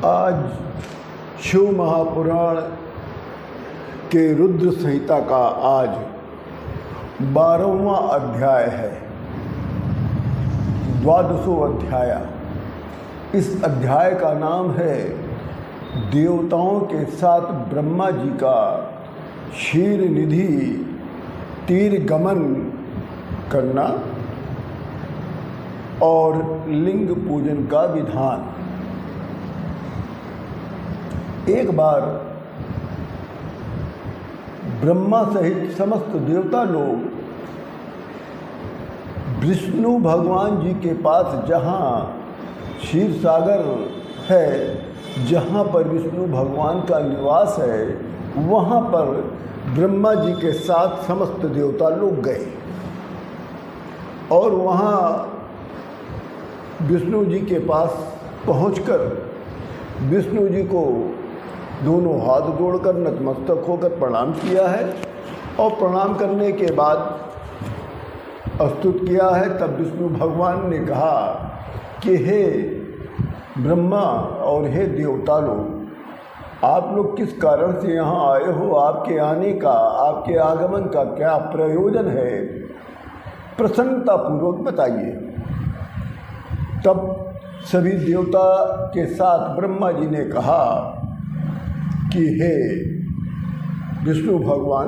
आज शिव महापुराण के रुद्र संहिता का आज 12वां अध्याय है, 12वां अध्याय। इस अध्याय का नाम है देवताओं के साथ ब्रह्मा जी का क्षीर निधि तीर गमन करना और लिंग पूजन का विधान। एक बार ब्रह्मा सहित समस्त देवता लोग विष्णु भगवान जी के पास, जहाँ क्षीर सागर है, जहाँ पर विष्णु भगवान का निवास है, वहाँ पर ब्रह्मा जी के साथ समस्त देवता लोग गए और वहाँ विष्णु जी के पास पहुंचकर विष्णु जी को दोनों हाथ जोड़कर नतमस्तक होकर प्रणाम किया है और प्रणाम करने के बाद स्तुति किया है। तब विष्णु भगवान ने कहा कि हे ब्रह्मा और हे देवता लोग, आप लोग किस कारण से यहाँ आए हो? आपके आने का, आपके आगमन का क्या प्रयोजन है? प्रसन्नतापूर्वक बताइए। तब सभी देवता के साथ ब्रह्मा जी ने कहा कि हे विष्णु भगवान,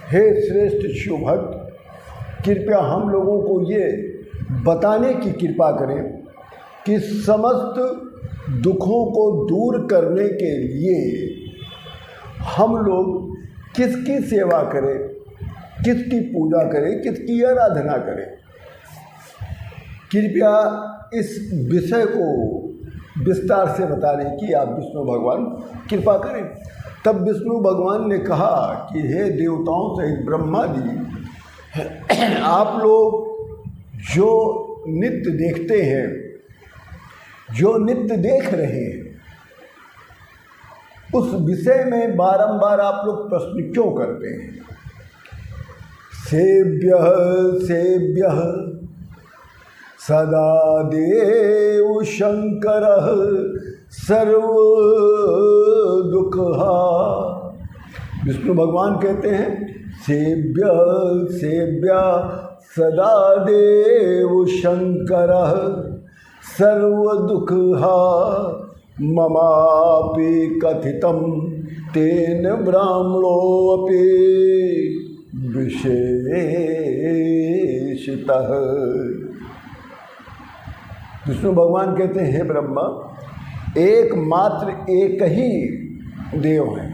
हे श्रेष्ठ शिव भक्त, कृपया हम लोगों को ये बताने की कृपा करें कि समस्त दुखों को दूर करने के लिए हम लोग किसकी सेवा करें, किसकी पूजा करें, किसकी आराधना करें। कृपया इस विषय को विस्तार से बताने की आप विष्णु भगवान कृपा करें। तब विष्णु भगवान ने कहा कि हे देवताओं सहित ब्रह्मा जी, आप लोग जो नित्य देखते हैं, जो नित्य देख रहे हैं, उस विषय में बारंबार आप लोग प्रश्न क्यों करते हैं? सेव्यः सेव्यः सदा देव शंकरः सर्व दुःखहा। विष्णु भगवान कहते हैं सेव्य सेव्य सदा देव शंकरः सर्व दुःखहा ममापि कथितं तेन ब्राह्मणोऽपि विशेषतः। विष्णु भगवान कहते हैं हे ब्रह्मा, एकमात्र एक ही देव है,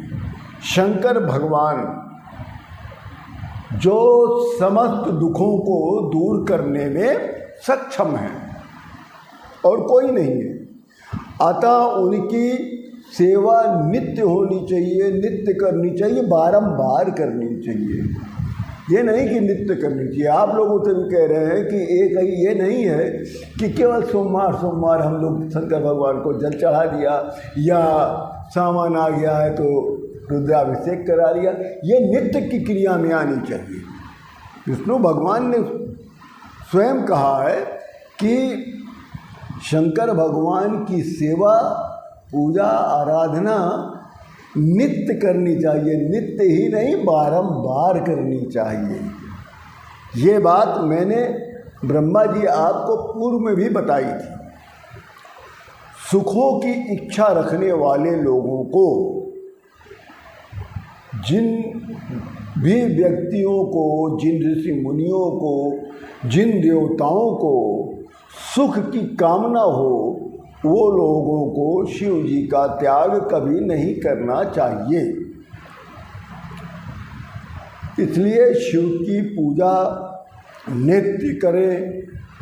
शंकर भगवान, जो समस्त दुखों को दूर करने में सक्षम है और कोई नहीं है। अतः उनकी सेवा नित्य होनी चाहिए, नित्य करनी चाहिए, बारंबार करनी चाहिए। ये नहीं कि नित्य करनी चाहिए। आप लोगों से भी कह रहे हैं कि एक ही, ये नहीं है कि केवल सोमवार हम लोग शंकर भगवान को जल चढ़ा दिया या सामान आ गया है तो रुद्राभिषेक करा लिया। ये नित्य की क्रिया में आनी चाहिए। विष्णु भगवान ने स्वयं कहा है कि शंकर भगवान की सेवा, पूजा, आराधना नित्य करनी चाहिए, नित्य ही नहीं बारंबार करनी चाहिए। ये बात मैंने ब्रह्मा जी आपको पूर्व में भी बताई थी। सुखों की इच्छा रखने वाले लोगों को, जिन भी व्यक्तियों को, जिन ऋषि मुनियों को, जिन देवताओं को सुख की कामना हो, वो लोगों को शिव जी का त्याग कभी नहीं करना चाहिए। इसलिए शिव की पूजा नित्य करें,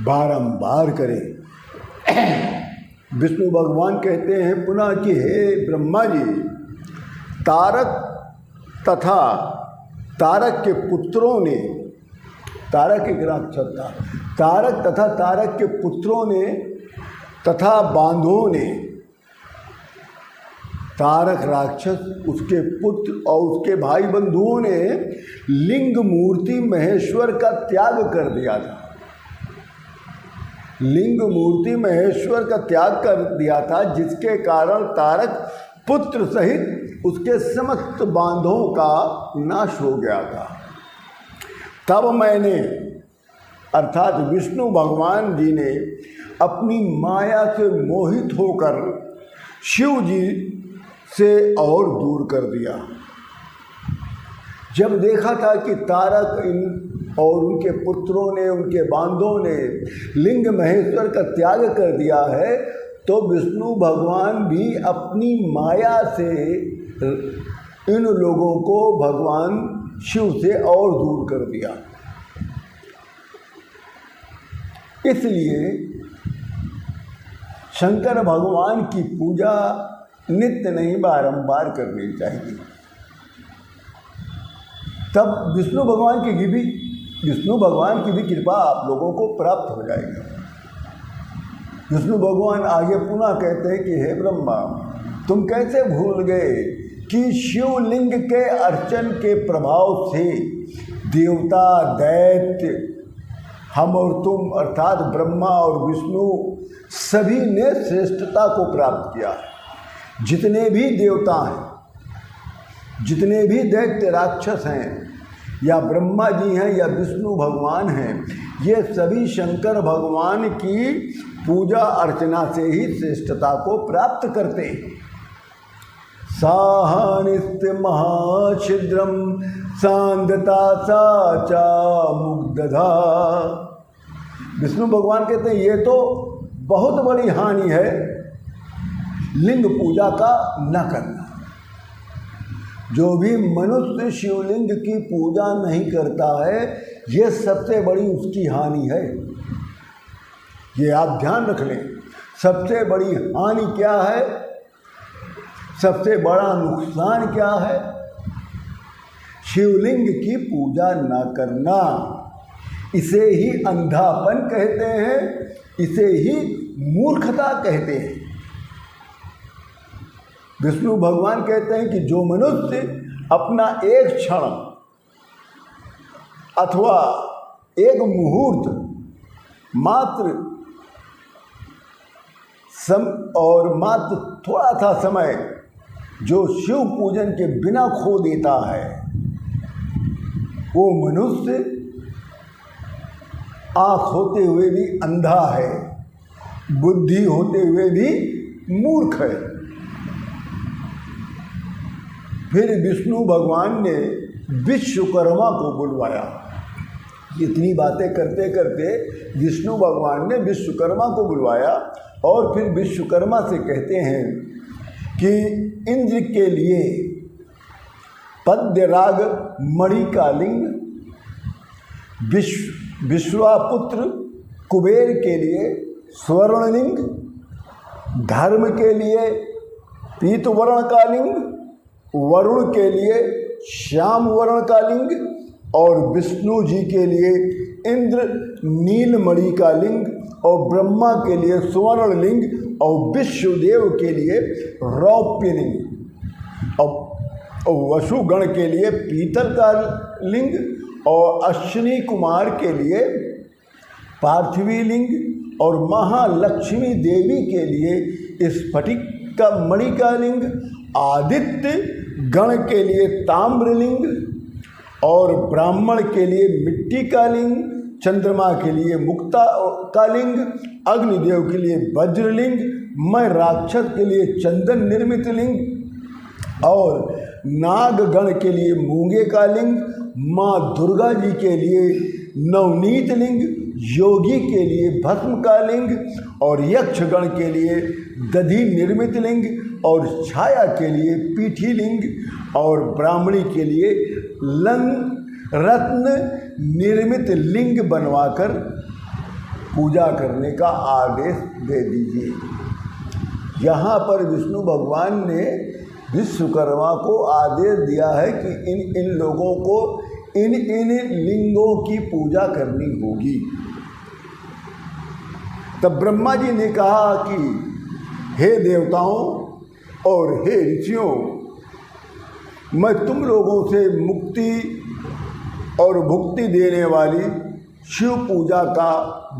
बारंबार करें। विष्णु भगवान कहते हैं पुनः कि हे ब्रह्मा जी, तारक तथा तारक के पुत्रों ने, तारक एक राक्षस था, तारक तथा तारक के पुत्रों ने तथा बांधवों ने, तारक राक्षस, उसके पुत्र और उसके भाई बंधुओं ने लिंग मूर्ति महेश्वर का त्याग कर दिया था। लिंग मूर्ति महेश्वर का त्याग कर दिया था, जिसके कारण तारक पुत्र सहित उसके समस्त बांधों का नाश हो गया था। तब मैंने अर्थात विष्णु भगवान जी ने अपनी माया से मोहित होकर शिव जी से और दूर कर दिया। जब देखा था कि तारक और उनके पुत्रों ने, उनके बांधों ने लिंग महेश्वर का त्याग कर दिया है, तो विष्णु भगवान भी अपनी माया से इन लोगों को भगवान शिव से और दूर कर दिया। इसलिए शंकर भगवान की पूजा नित्य नहीं बारंबार करनी चाहिए। तब विष्णु भगवान की भी कृपा आप लोगों को प्राप्त हो जाएगी। विष्णु भगवान आगे पुनः कहते हैं कि हे ब्रह्मा, तुम कैसे भूल गए कि शिवलिंग के अर्चन के प्रभाव से देवता, दैत्य, हम और तुम अर्थात ब्रह्मा और विष्णु सभी ने श्रेष्ठता को प्राप्त किया। जितने भी देवता हैं, जितने भी दैत्य राक्षस हैं, या ब्रह्मा जी हैं या विष्णु भगवान हैं, ये सभी शंकर भगवान की पूजा अर्चना से ही श्रेष्ठता को प्राप्त करते हैं। साहानिस्त्य महाछिद्रम सांदता साचा मुग्धधा। विष्णु भगवान कहते हैं ये तो बहुत बड़ी हानि है लिंग पूजा का न करना। जो भी मनुष्य शिवलिंग की पूजा नहीं करता है, ये सबसे बड़ी उसकी हानि है। ये आप ध्यान रख लें। सबसे बड़ी हानि क्या है, सबसे बड़ा नुकसान क्या है? शिवलिंग की पूजा न करना। इसे ही अंधापन कहते हैं, इसे ही मूर्खता कहते हैं। विष्णु भगवान कहते हैं कि जो मनुष्य अपना एक क्षण अथवा एक मुहूर्त मात्र मात्र थोड़ा सा समय जो शिव पूजन के बिना खो देता है, वो मनुष्य आँख होते हुए भी अंधा है, बुद्धि होते हुए भी मूर्ख है। फिर विष्णु भगवान ने विश्वकर्मा को बुलवाया। इतनी बातें करते करते विष्णु भगवान ने विश्वकर्मा को बुलवाया और फिर विश्वकर्मा से कहते हैं कि इंद्र के लिए पद्यराग मणि का लिंग, विश्वापुत्र कुबेर के लिए स्वर्णलिंग, धर्म के लिए पीतवर्ण का लिंग, वरुण के लिए श्याम वर्ण का लिंग और विष्णु जी के लिए इंद्र नीलमणि का लिंग और ब्रह्मा के लिए स्वर्ण लिंग और विष्णुदेव के लिए रौप्य लिंग और वसुगण के लिए पीतल का लिंग और अश्विनी कुमार के लिए पार्थिवी लिंग और महालक्ष्मी देवी के लिए स्फटिक का मणि का लिंग, आदित्य गण के लिए ताम्रलिंग और ब्राह्मण के लिए मिट्टी का लिंग, चंद्रमा के लिए मुक्ता का लिंग, अग्निदेव के लिए वज्रलिंग, मैं राक्षस के लिए चंदन निर्मित लिंग और नागगण के लिए मूंगे का लिंग, माँ दुर्गा जी के लिए नवनीत लिंग, योगी के लिए भस्म का लिंग और यक्षगण के लिए दधि निर्मित लिंग और छाया के लिए पीठी लिंग और ब्राह्मणी के लिए रत्न निर्मित लिंग बनवाकर पूजा करने का आदेश दे दीजिए। यहाँ पर विष्णु भगवान ने विश्वकर्मा को आदेश दिया है कि इन लोगों को इन लिंगों की पूजा करनी होगी। तब ब्रह्मा जी ने कहा कि हे देवताओं और हे ऋषियों, मैं तुम लोगों से मुक्ति और भुक्ति देने वाली शिव पूजा का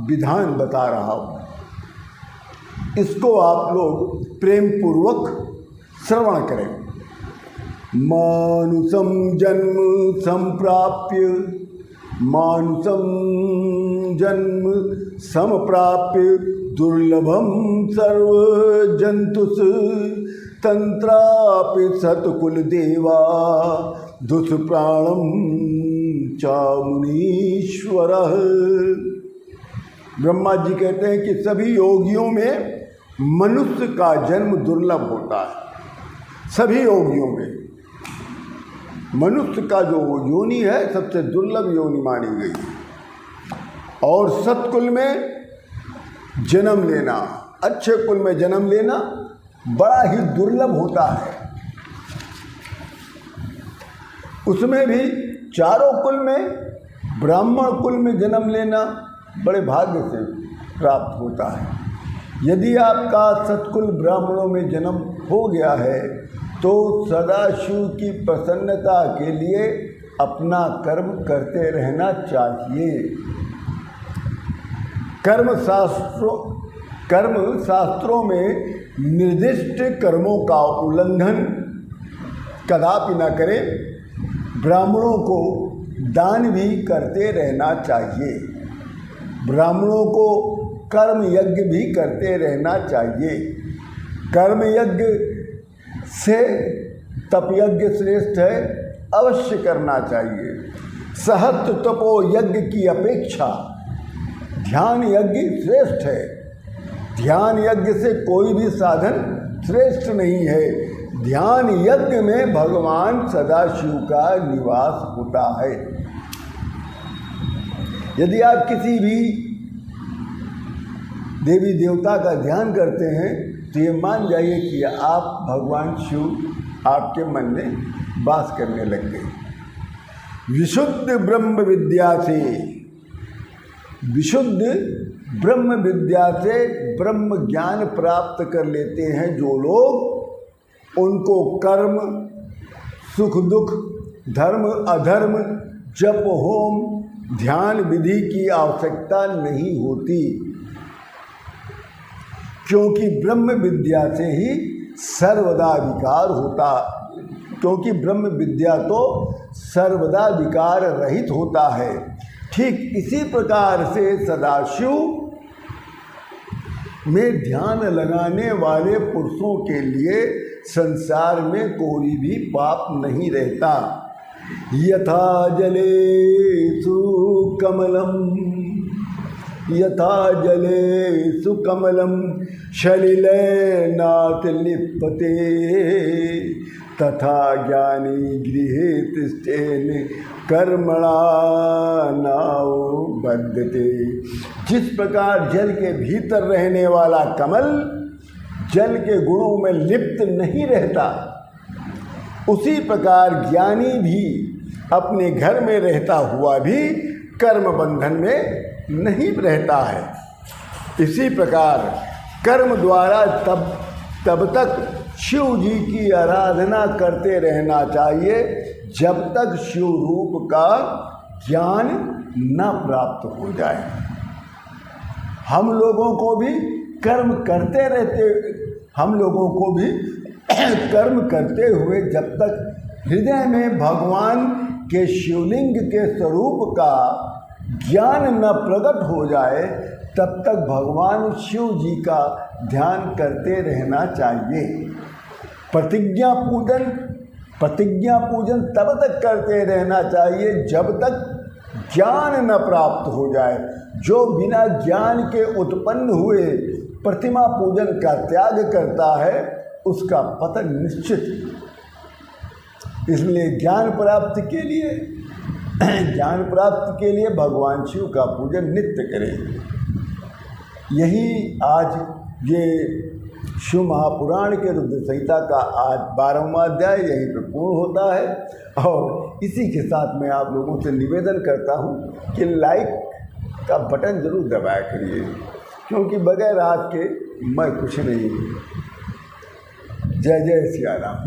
विधान बता रहा हूँ। इसको आप लोग प्रेम पूर्वक श्रवण करें। मानुषम जन्म संप्राप्य, मानुषम जन्म समप्राप्य दुर्लभम सर्व जंतुष तंत्रापि सतकुल देवा दुष्प्राणम च मुनीश्वर। ब्रह्मा जी कहते हैं कि सभी योगियों में मनुष्य का जन्म दुर्लभ होता है। सभी योगियों में मनुष्य का जो योनि है सबसे दुर्लभ योनि मानी गई है। और सत्कुल में जन्म लेना, अच्छे कुल में जन्म लेना बड़ा ही दुर्लभ होता है। उसमें भी चारों कुल में ब्राह्मण कुल में जन्म लेना बड़े भाग्य से प्राप्त होता है। यदि आपका सत्कुल ब्राह्मणों में जन्म हो गया है तो सदाशिव की प्रसन्नता के लिए अपना कर्म करते रहना चाहिए। कर्म शास्त्रों में निर्दिष्ट कर्मों का उल्लंघन कदापि न करें। ब्राह्मणों को दान भी करते रहना चाहिए। ब्राह्मणों को कर्म यज्ञ भी करते रहना चाहिए। कर्म यज्ञ से तप यज्ञ श्रेष्ठ है, अवश्य करना चाहिए। सहस्त्र तपो यज्ञ की अपेक्षा ध्यान यज्ञ श्रेष्ठ है। ध्यान यज्ञ से कोई भी साधन श्रेष्ठ नहीं है। ध्यान यज्ञ में भगवान सदाशिव का निवास होता है। यदि आप किसी भी देवी देवता का ध्यान करते हैं तो ये मान जाइए कि आप भगवान शिव आपके मन में वास करने लग गए। विशुद्ध ब्रह्म विद्या से ब्रह्म ज्ञान प्राप्त कर लेते हैं जो लोग, उनको कर्म, सुख दुख, धर्म अधर्म, जप होम, ध्यान विधि की आवश्यकता नहीं होती, क्योंकि ब्रह्म विद्या से ही सर्वदा विकार होता, क्योंकि ब्रह्म विद्या तो सर्वदा विकार रहित होता है। ठीक इसी प्रकार से सदाशिव में ध्यान लगाने वाले पुरुषों के लिए संसार में कोई भी पाप नहीं रहता। यथा जलेषु कमलम सलिलेनाथ लिप्यते तथा ज्ञानी गृहे तिष्ठेन कर्मणा नाव बद्धते। जिस प्रकार जल के भीतर रहने वाला कमल जल के गुणों में लिप्त नहीं रहता, उसी प्रकार ज्ञानी भी अपने घर में रहता हुआ भी कर्म बंधन में नहीं रहता है। इसी प्रकार कर्म द्वारा तब तक शिव जी की आराधना करते रहना चाहिए जब तक शिव रूप का ज्ञान न प्राप्त हो जाए। हम लोगों को भी कर्म करते हुए जब तक हृदय में भगवान के शिवलिंग के स्वरूप का ज्ञान न प्रकट हो जाए तब तक भगवान शिव जी का ध्यान करते रहना चाहिए। प्रतिज्ञा पूजन तब तक करते रहना चाहिए जब तक ज्ञान न प्राप्त हो जाए। जो बिना ज्ञान के उत्पन्न हुए प्रतिमा पूजन का त्याग करता है उसका पतन निश्चित। इसलिए ज्ञान प्राप्ति के लिए भगवान शिव का पूजन नित्य करें। यही आज ये शिव महापुराण के रुद्र संहिता का आज 12वां अध्याय यहीं पर पूर्ण होता है। और इसी के साथ मैं आप लोगों से निवेदन करता हूँ कि लाइक का बटन ज़रूर दबाया करिए, क्योंकि बगैर आपके मैं कुछ नहीं। जय जय सिया राम।